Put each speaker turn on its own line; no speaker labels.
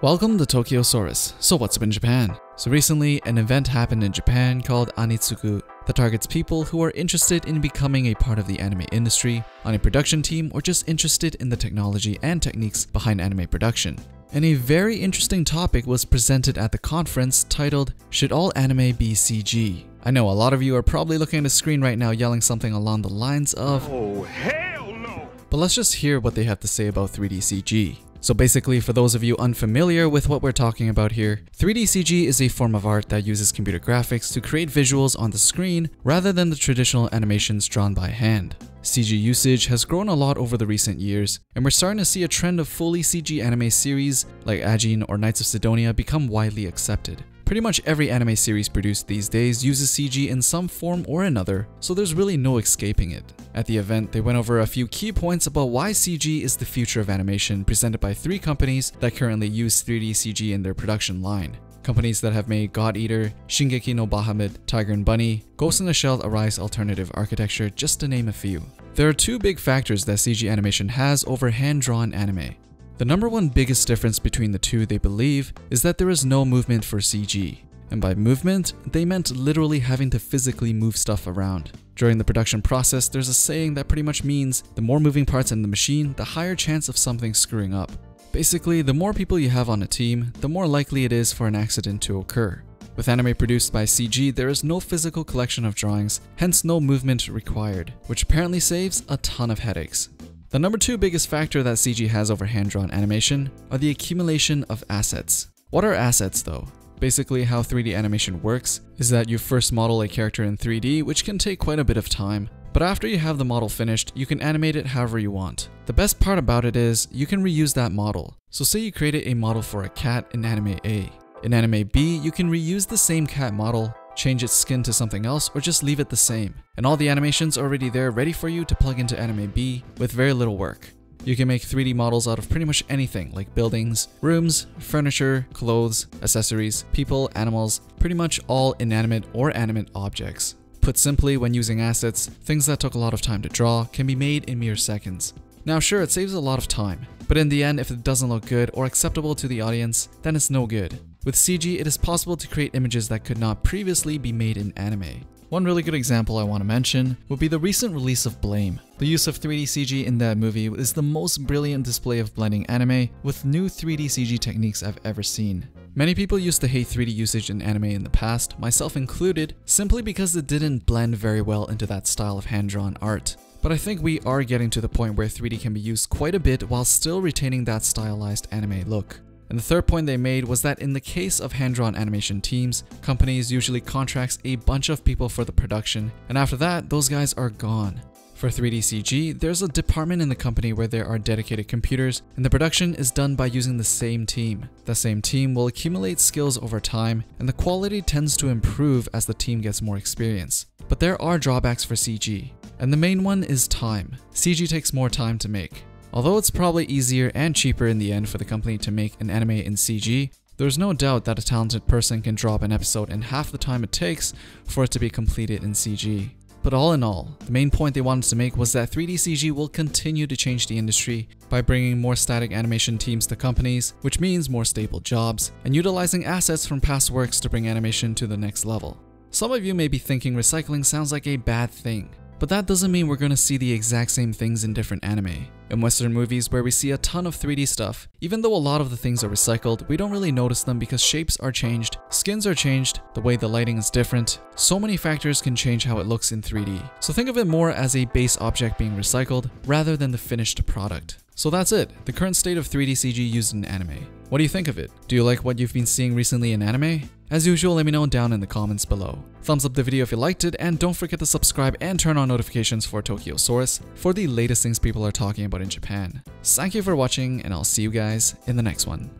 Welcome to Tokyosaurus. So what's up in Japan? So recently, an event happened in Japan called Anitsuku that targets people who are interested in becoming a part of the anime industry, on a production team, or just interested in the technology and techniques behind anime production. And a very interesting topic was presented at the conference titled, "Should all anime be CG?" I know a lot of you are probably looking at the screen right now yelling something along the lines of, "Oh hell no!" But let's just hear what they have to say about 3D CG. So basically, for those of you unfamiliar with what we're talking about here, 3D CG is a form of art that uses computer graphics to create visuals on the screen rather than the traditional animations drawn by hand. CG usage has grown a lot over the recent years, and we're starting to see a trend of fully CG anime series like Ajin or Knights of Sidonia become widely accepted. Pretty much every anime series produced these days uses CG in some form or another, so there's really no escaping it. At the event, they went over a few key points about why CG is the future of animation, presented by 3 companies that currently use 3D CG in their production line. Companies that have made God Eater, Shingeki no Bahamut, Tiger and Bunny, Ghost in the Shell Arise Alternative Architecture, just to name a few. There are 2 big factors that CG animation has over hand-drawn anime. The number one biggest difference between the two, they believe, is that there is no movement for CG. And by movement, they meant literally having to physically move stuff around. During the production process, there's a saying that pretty much means the more moving parts in the machine, the higher chance of something screwing up. Basically, the more people you have on a team, the more likely it is for an accident to occur. With anime produced by CG, there is no physical collection of drawings, hence no movement required, which apparently saves a ton of headaches. The number 2 biggest factor that CG has over hand-drawn animation are the accumulation of assets. What are assets though? Basically, how 3D animation works is that you first model a character in 3D, which can take quite a bit of time, but after you have the model finished, you can animate it however you want. The best part about it is, you can reuse that model. So say you created a model for a cat in anime A. In anime B, you can reuse the same cat model, change its skin to something else, or just leave it the same. And all the animations are already there ready for you to plug into anime B with very little work. You can make 3D models out of pretty much anything like buildings, rooms, furniture, clothes, accessories, people, animals, pretty much all inanimate or animate objects. Put simply, when using assets, things that took a lot of time to draw can be made in mere seconds. Now sure, it saves a lot of time, but in the end, if it doesn't look good or acceptable to the audience, then it's no good. With CG, it is possible to create images that could not previously be made in anime. One really good example I want to mention would be the recent release of Blame. The use of 3D CG in that movie is the most brilliant display of blending anime with new 3D CG techniques I've ever seen. Many people used to hate 3D usage in anime in the past, myself included, simply because it didn't blend very well into that style of hand-drawn art. But I think we are getting to the point where 3D can be used quite a bit while still retaining that stylized anime look. And the third point they made was that in the case of hand-drawn animation teams, companies usually contracts a bunch of people for the production, and after that, those guys are gone. For 3D CG, there's a department in the company where there are dedicated computers, and the production is done by using the same team. The same team will accumulate skills over time, and the quality tends to improve as the team gets more experience. But there are drawbacks for CG, and the main one is time. CG takes more time to make. Although it's probably easier and cheaper in the end for the company to make an anime in CG, there's no doubt that a talented person can draw up an episode in half the time it takes for it to be completed in CG. But all in all, the main point they wanted to make was that 3D CG will continue to change the industry by bringing more static animation teams to companies, which means more stable jobs, and utilizing assets from past works to bring animation to the next level. Some of you may be thinking recycling sounds like a bad thing, but that doesn't mean we're going to see the exact same things in different anime. In Western movies where we see a ton of 3D stuff, even though a lot of the things are recycled, we don't really notice them because shapes are changed, skins are changed, the way the lighting is different. So many factors can change how it looks in 3D. So think of it more as a base object being recycled rather than the finished product. So that's it, the current state of 3D CG used in anime. What do you think of it? Do you like what you've been seeing recently in anime? As usual, let me know down in the comments below. Thumbs up the video if you liked it, and don't forget to subscribe and turn on notifications for Tokyosaurus for the latest things people are talking about in Japan. Thank you for watching, and I'll see you guys in the next one.